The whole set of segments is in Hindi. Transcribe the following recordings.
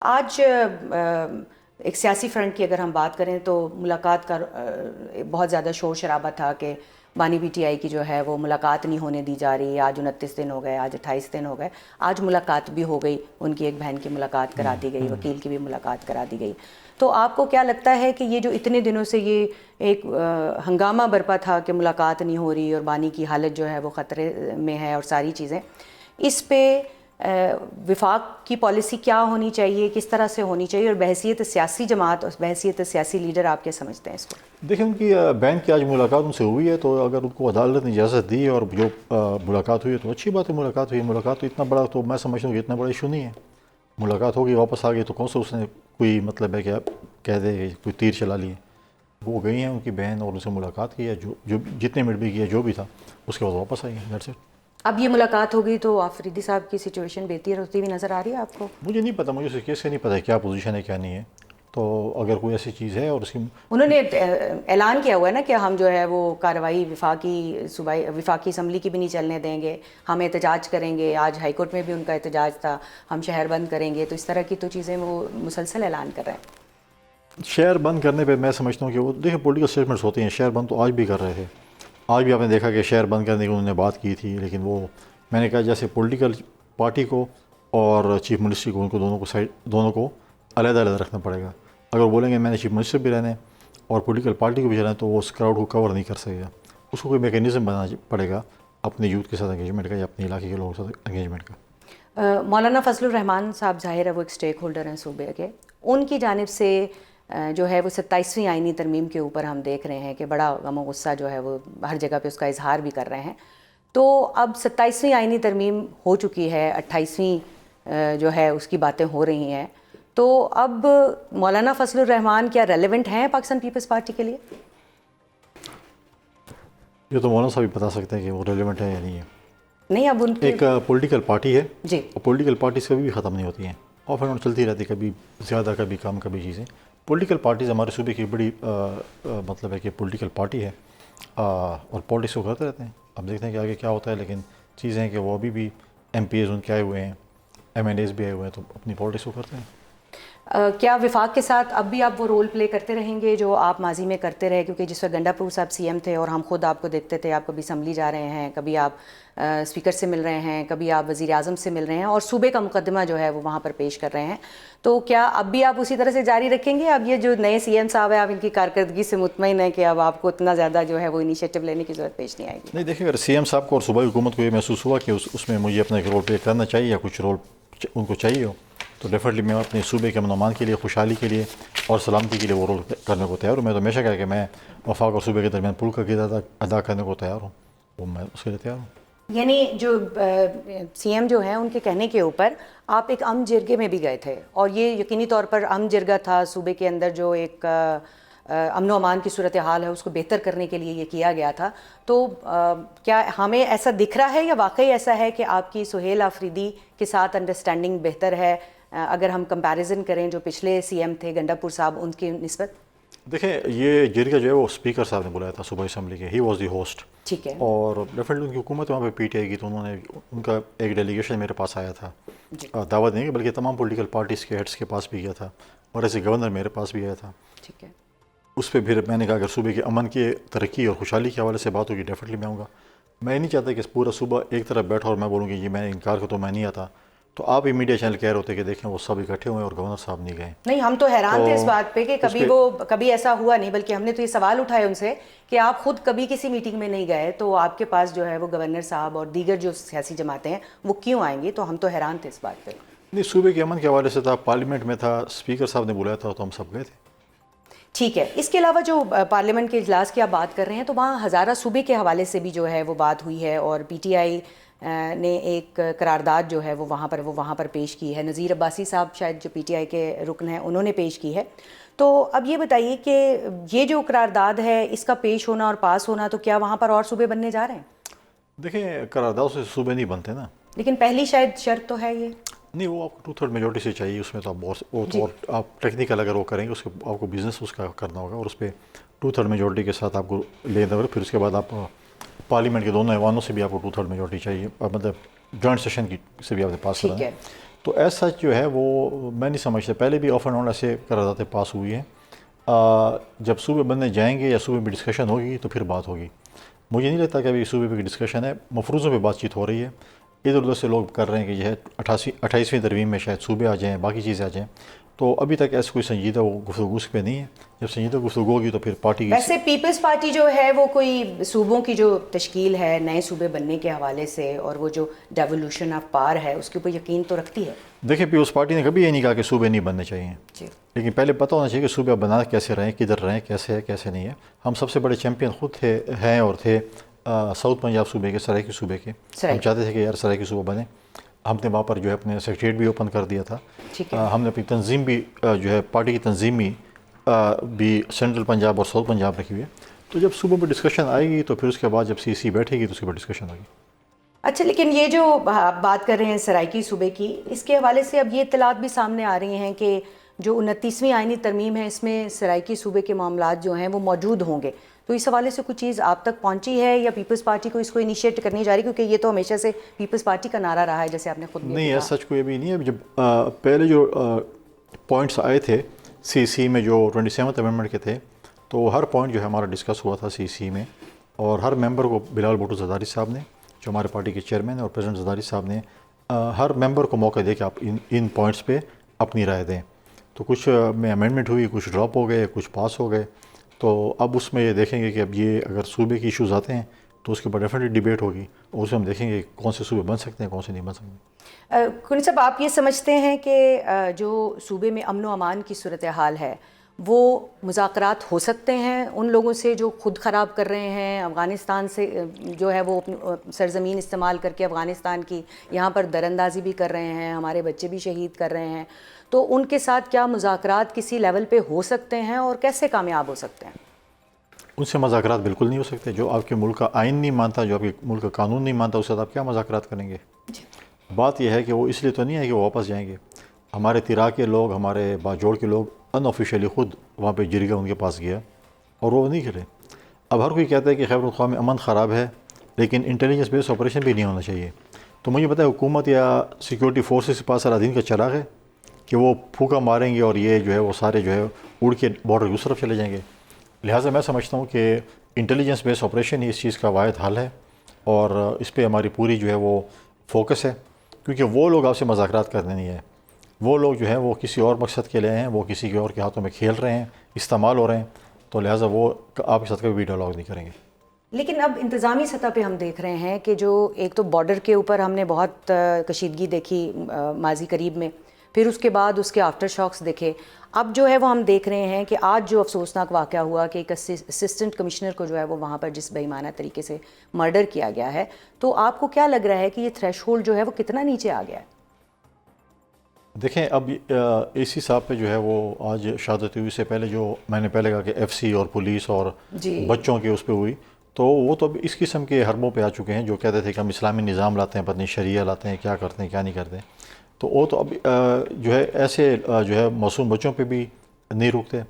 आज एक सियासी फ्रंट की अगर हम बात करें तो मुलाकात का बहुत ज़्यादा शोर शराबा था कि बानी पीटीआई की जो है वो मुलाकात नहीं होने दी जा रही। आज 29 दिन हो गए, आज 28 दिन हो गए, आज मुलाकात भी हो गई, उनकी एक बहन की मुलाकात करा दी गई, वकील की भी मुलाकात करा दी गई। तो आपको क्या लगता है कि ये जो इतने दिनों से ये एक हंगामा बरपा था कि मुलाकात नहीं हो रही और बानी की हालत जो है वो ख़तरे में है और सारी चीज़ें, इस पे विफाक की पॉलिसी क्या होनी चाहिए, किस तरह से होनी चाहिए और बहैसियत सियासी जमात और बहैसियत सियासी लीडर आप क्या समझते हैं इसको? देखिए, उनकी बहन की आज मुलाकात उनसे हुई है, तो अगर उनको अदालत ने इजाज़त दी और जो मुलाकात हुई है तो अच्छी बात है। मुलाकात हुई, मुलाकात तो इतना बड़ा, तो मैं समझता हूँ कि इतना बड़ा इशू नहीं है। मुलाकात होगी, वापस आ गई तो कौन सा उसने कोई मतलब है कि आप कह दे कोई तीर चला लिए। वो गई हैं उनकी बहन और उनसे मुलाकात की है, जो जितने मिनट भी किया जो भी था, उसके बाद वापस आई हैं घर से। अब ये मुलाकात होगी तो आफरीदी साहब की सिचुएशन बेहतर होती हुई नज़र आ रही है आपको? मुझे नहीं पता, मुझे उस केस का नहीं पता है क्या पोजीशन है क्या नहीं है। तो अगर कोई ऐसी चीज़ है और उसकी उन्होंने ऐलान किया हुआ है ना कि हम जो है वो कार्रवाई विफाकी असम्बली की भी नहीं चलने देंगे, हम एहतजाज करेंगे। आज हाईकोर्ट में भी उनका एहतजाज था, हम शहर बंद करेंगे। तो इस तरह की तो चीज़ें वो मुसलसल ऐलान कर रहे हैं। शहर बंद करने पे मैं समझता हूँ कि वो देखिए पॉलिटिकल स्टेटमेंट्स होते हैं। शहर बंद तो आज भी कर रहे थे, आज भी आपने देखा कि शहर बंद करने की उन्होंने बात की थी, लेकिन वो मैंने कहा जैसे पॉलिटिकल पार्टी को और चीफ मिनिस्ट्री को, उनको दोनों को अलग-अलग रखना पड़ेगा। अगर वो बोलेंगे मैंने चीफ मिनिस्टर भी रहना है और पॉलिटिकल पार्टी को भी रहना है, तो वो उस क्राउड को कवर नहीं कर सकेगा। उसको कोई मैकेनिज़्म बनाना पड़ेगा अपने यूथ के साथ एंगेजमेंट का या अपने इलाके के लोगों के साथ एंगेजमेंट का। मौलाना फजलुर रहमान साहब ज़ाहिर है वो एक स्टेक होल्डर हैं सूबे के, उनकी जानिब से जो है वो 27वीं आइनी तरमीम के ऊपर हम देख रहे हैं कि बड़ा गम गुस्सा जो है वो हर जगह पे उसका इजहार भी कर रहे हैं। तो अब 27वीं आइनी तरमीम हो चुकी है, 28वीं जो है उसकी बातें हो रही हैं। तो अब मौलाना फजलुर रहमान क्या रेलेवेंट हैं पाकिस्तान पीपल्स पार्टी के लिए? ये तो मौलाना साहब भी बता सकते हैं कि वो रेलिवेंट है या नहीं है। नहीं, अब उनकी एक पॉलिटिकल पार्टी है जी, और पॉलिटिकल पार्टीज कभी भी ख़त्म नहीं होती हैं, ऑफ एंड ऑन चलती रहती है, कभी ज़्यादा कभी कम कभी चीज़ें। पॉलिटिकल पार्टीज़ हमारे सूबे की बड़ी मतलब है कि पॉलिटिकल पार्टी है और पॉलिटिक्स को करते रहते हैं। अब देखते हैं कि आगे क्या होता है, लेकिन चीज़ें हैं कि वो अभी भी MPs उनके आए हुए हैं, MNAs भी आए हुए हैं, तो अपनी पॉलिटिक्स को करते हैं। क्या विफाक के साथ अब भी आप वो रोल प्ले करते रहेंगे जो आप माजी में करते रहे? क्योंकि जिस वक्त गंडापुर साहब CM थे और हम खुद आपको देखते थे, आप कभी असम्बली जा रहे हैं, कभी आप स्पीकर से मिल रहे हैं, कभी आप वज़ीर आज़म से मिल रहे हैं और सूबे का मुकदमा जो है वो वहाँ पर पेश कर रहे हैं। तो क्या अब भी आप उसी तरह से जारी रखेंगे? अब ये जो नए CM साहब है, आप इनकी कारकर्दगी से मुतमईन है कि अब आपको इतना ज़्यादा जो है वो इनिशिएटिव लेने की ज़रूरत पेश नहीं आएगी? नहीं, देखिए, अगर CM साहब को और सूबाई हुकूमत को ये महसूस हुआ कि उसमें मुझे अपना एक रोल प्ले करना चाहिए या कुछ रोल उनको चाहिए हो, तो डेफिनेटली मैं अपने सूबे के अमन के लिए, खुशहाली के लिए और सलामती के लिए वो रोल करने को तैयार हूँ। मैं तो हमेशा कहा कि मैं वफाक और सूबे के दरमियान पुल का किरदार अदा करने को तैयार हूँ, वो मैं उसके लिए तैयार हूँ। यानी जो CM जो हैं उनके कहने के ऊपर आप एक अम जिरगे में भी गए थे और ये यकीनी तौर पर अम जिरगा था, सूबे के अंदर जो एक अमन अमान की सूरत हाल है उसको बेहतर करने के लिए ये किया गया था। तो क्या हमें ऐसा दिख रहा है या वाकई ऐसा है कि आपकी सुहेल आफरीदी के साथ अंडरस्टैंडिंग बेहतर है अगर हम कंपैरिजन करें जो पिछले CM थे गंडापुर साहब उनकी निस्बत? देखें, ये जिरगा जो है वो स्पीकर साहब ने बुलाया था सूबाई असम्बली के, ही वॉज दी होस्ट। ठीक है। और डेफिनेटली उनकी हुकूमत वहाँ पे PTI की, तो उनका एक डेलीगेशन मेरे पास आया था, दावत नहीं बल्कि तमाम पॉलिटिकल पार्टीज़ के हेड्स के पास भी गया था और ऐसे गवर्नर मेरे पास भी आया था। ठीक है। उस पर फिर मैंने कहा अगर सूबे के अमन की, तरक्की और खुशहाली के हवाले से बात होगी डेफिनेटली मैं आऊँगा। मैं नहीं चाहता कि पूरा सूबा एक तरफ बैठा और मैं बोलूँगी ये मैं इनकार तो मैं नहीं आता, तो आप ही मीडिया चैनल कह रहे होते कि देखें वो सब इकट्ठे हुए और गवर्नर साहब नहीं गए। नहीं, हम तो हैरान थे इस बात पे कि कभी ऐसा हुआ नहीं, बल्कि हमने तो ये सवाल उठाए उनसे कि आप खुद कभी किसी मीटिंग में नहीं गए, तो आपके पास जो है वो गवर्नर साहब और दीगर जो सियासी जमातें हैं वो क्यों आएंगी? तो हम तो हैरान थे इस बात पे। नहीं, सूबे के अमन के हवाले से था, पार्लियामेंट में था, स्पीकर साहब ने बुलाया था तो हम सब गए थे। ठीक है। इसके अलावा जो पार्लियामेंट के इजलास की आप बात कर रहे हैं, तो वहाँ हज़ारा सूबे के हवाले से भी जो है वो बात हुई है और PTI ने एक करारदाद जो है वो वहाँ पर पेश की है। नज़ीर अब्बासी साहब शायद जो PTI के रुकन हैं उन्होंने पेश की है। तो अब ये बताइए कि ये जो करारदाद है इसका पेश होना और पास होना, तो क्या वहाँ पर और सूबे बनने जा रहे हैं? देखें, करारदाद से सूबे नहीं बनते ना। लेकिन पहली शायद शर्त तो है ये। नहीं, वो आपको 2/3 मेजोरिटी से चाहिए, उसमें तो आप बहुत वो तो और आप टेक्निकल अगर वो करेंगे उसके आपको बिजनेस उसका करना होगा और उस पर 2/3 मेजोरिटी के साथ आपको लेना होगा। फिर उसके बाद आप पार्लियामेंट के दोनों ऐवानों से भी आपको 2/3 मेजोरिटी चाहिए, मतलब जॉइंट सेशन की से भी आपने पास करना है। तो ऐसा सच जो है वो मैं नहीं समझता, पहले भी ऑफ एंड ऑन ऐसे करारदातें पास हुई हैं। जब सूबे बनने जाएंगे या सूबे में डिस्कशन होगी तो फिर बात होगी। मुझे नहीं लगता कि अभी सूबे पे डिस्कशन है, मफरूज़ों पे बातचीत हो रही है। इधर उधर से लोग कर रहे हैं कि जो है 28वीं तरमीम में शायद सूबे आ जाएँ, बाकी चीज़ें आ जाएँ। तो अभी तक ऐसा कोई संजीदा गुफ्तगू उस पर नहीं है। जब संजीदा गुफ्तगू होगी तो फिर पार्टी की वैसे पीपल्स पार्टी जो है वो कोई सूबों की जो तश्कील है नए सूबे बनने के हवाले से और वो जो डेवोल्यूशन ऑफ पावर है उसके ऊपर यकीन तो रखती है। देखिए, पीपल्स पार्टी ने कभी ये नहीं कहा कि सूबे नहीं बनने चाहिए, जी। लेकिन पहले पता होना चाहिए कि सूबे बना कैसे रहें, किधर रहें, कैसे है कैसे नहीं है। हम सबसे बड़े चैम्पियन खुद थे, हैं और थे साउथ पंजाब सूबे के, सराइकी सूबे के। हम चाहते थे कि यार सराइकी सूबा बने। हमने वहाँ पर जो है अपने सेक्रेटरीट भी ओपन कर दिया था। हमने अपनी तंजीम भी जो है पार्टी की तंजीम भी सेंट्रल पंजाब और साउथ पंजाब रखी हुई है। तो जब सूबे पर डिस्कशन आएगी तो फिर उसके बाद जब CC बैठेगी तो उसके बाद डिस्कशन होगी। अच्छा, लेकिन ये जो आप बात कर रहे हैं सराइकी सूबे की, इसके हवाले से अब ये इत्तलात भी सामने आ रही हैं कि जो 29वीं आईनी तरमीम है इसमें सराइकी सूबे के मामलात जो हैं वो मौजूद होंगे। तो इस हवाले से कुछ चीज़ आप तक पहुंची है या पीपल्स पार्टी को इसको इनिशिएट करनी जा रही है? क्योंकि ये तो हमेशा से पीपल्स पार्टी का नारा रहा है, जैसे आपने खुद नहीं है, सच कोई अभी नहीं है। जब पहले जो पॉइंट्स आए थे CC में जो 27th अमेंडमेंट के थे, तो हर पॉइंट जो है हमारा डिस्कस हुआ था CC में, और हर मेंबर को बिलावल भुट्टो ज़रदारी साहब ने, जो हमारे पार्टी के चेयरमैन और प्रेसिडेंट ज़रदारी साहब ने, हर मेंबर को मौका दे कि आप इन पॉइंट्स पे अपनी राय दें। तो कुछ में अमेंडमेंट हुई, कुछ ड्रॉप हो गए, कुछ पास हो गए। तो अब उसमें ये देखेंगे कि अब ये अगर सूबे के इश्यूज़ आते हैं तो उसके ऊपर डेफिनेटली डिबेट होगी, और उसमें हम देखेंगे कौन से सूबे बन सकते हैं, कौन से नहीं बन सकते। कुनी साहब, आप ये समझते हैं कि जो सूबे में अमन व अमान की सूरत हाल है वो मुज़ाकरात हो सकते हैं उन लोगों से जो खुद ख़राब कर रहे हैं, अफ़गानिस्तान से जो है वो अपनी सरज़मीन इस्तेमाल करके अफ़गानिस्तान की यहाँ पर दरअंदाज़ी भी कर रहे हैं, हमारे बच्चे भी शहीद कर रहे हैं, तो उनके साथ क्या मुज़ाकरात किसी लेवल पे हो सकते हैं और कैसे कामयाब हो सकते हैं? उनसे मुज़ाकरात बिल्कुल नहीं हो सकते। जो आपके मुल्क का आइन नहीं मानता, जो आपके मुल्क का कानून नहीं मानता, उसके साथ आप क्या मुज़ाकरात करेंगे? बात यह है कि वो इसलिए तो नहीं है कि वो वापस जाएंगे। हमारे तिरा के लोग, हमारे बाजोड़ के लोग अनऑफिशियली ख़ुद वहाँ पे जिरगा उनके पास गया और वो नहीं गिरे। अब हर कोई कहता है कि खैबर पख्तूनख्वा में अमन ख़राब है, लेकिन इंटेलिजेंस बेस्ड ऑपरेशन भी नहीं होना चाहिए। तो मुझे पता है हुकूमत या सिक्योरिटी फोर्सेस के पास सारा दिन का चराग है कि वो फूका मारेंगे और ये जो है वो सारे जो है उड़ के बॉर्डर की उस तरफ चले जाएंगे। लिहाजा मैं समझता हूँ कि इंटेलिजेंस बेस्ड ऑपरेशन ही इस चीज़ का वाहिद हल है, और इस पर हमारी पूरी जो है वो फोकस है, क्योंकि वो लोग आपसे मुज़ाकरात करने नहीं है। वो लोग जो हैं वो किसी और मकसद के लिए हैं, वो किसी के और के हाथों में खेल रहे हैं, इस्तेमाल हो रहे हैं। तो लिहाजा वो आपके साथ कभी भी डायलॉग नहीं करेंगे। लेकिन अब इंतज़ामी सतह पे हम देख रहे हैं कि जो एक तो बॉर्डर के ऊपर हमने बहुत कशीदगी देखी माजी करीब में, फिर उसके बाद उसके आफ्टर शॉक्स देखे। अब जो है वो हम देख रहे हैं कि आज जो अफसोसनाक वाक़या हुआ कि एक असिस्टेंट कमिश्नर को जो है वो वहाँ पर जिस बेईमाना तरीके से मर्डर किया गया है, तो आपको क्या लग रहा है कि ये थ्रेशहोल्ड जो है वो कितना नीचे आ गया है? देखें, अब AC साहब पे जो है वो आज शहादत हुई से पहले जो मैंने पहले कहा कि FC और पुलिस और बच्चों के उस पर हुई, तो वो तो अब इस किस्म के हरबों पे आ चुके हैं जो कहते थे कि हम इस्लामी निज़ाम लाते हैं, पत्नी शरिया लाते हैं, क्या करते हैं क्या नहीं करते। तो वो तो अब जो है ऐसे जो है मासूम बच्चों पे भी नहीं रुकते।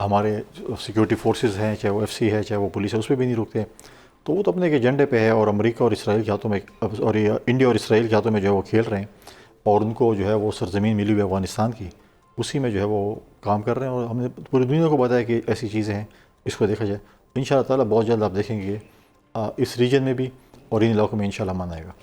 हमारे सिक्योरिटी फोर्सेस हैं, चाहे वो FC है, चाहे वो पुलिस है, उस पर भी नहीं रुकते। तो वो तो अपने के एजेंडे पे है, और अमेरिका और इसराइल के हाथों में, और इंडिया और इसराइल के हाथों में जो है वो खेल रहे हैं, और उनको जो है वो सरज़मीन मिली हुई है अफ़गानिस्तान की, उसी में जो है वो काम कर रहे हैं। और हमने पूरी दुनिया को बताया कि ऐसी चीज़ें हैं, इसको देखा जाए। इंशाअल्लाह ताला बहुत जल्द आप देखेंगे इस रीजन में भी और इन इलाकों में इंशाअल्लाह अमन आएगा।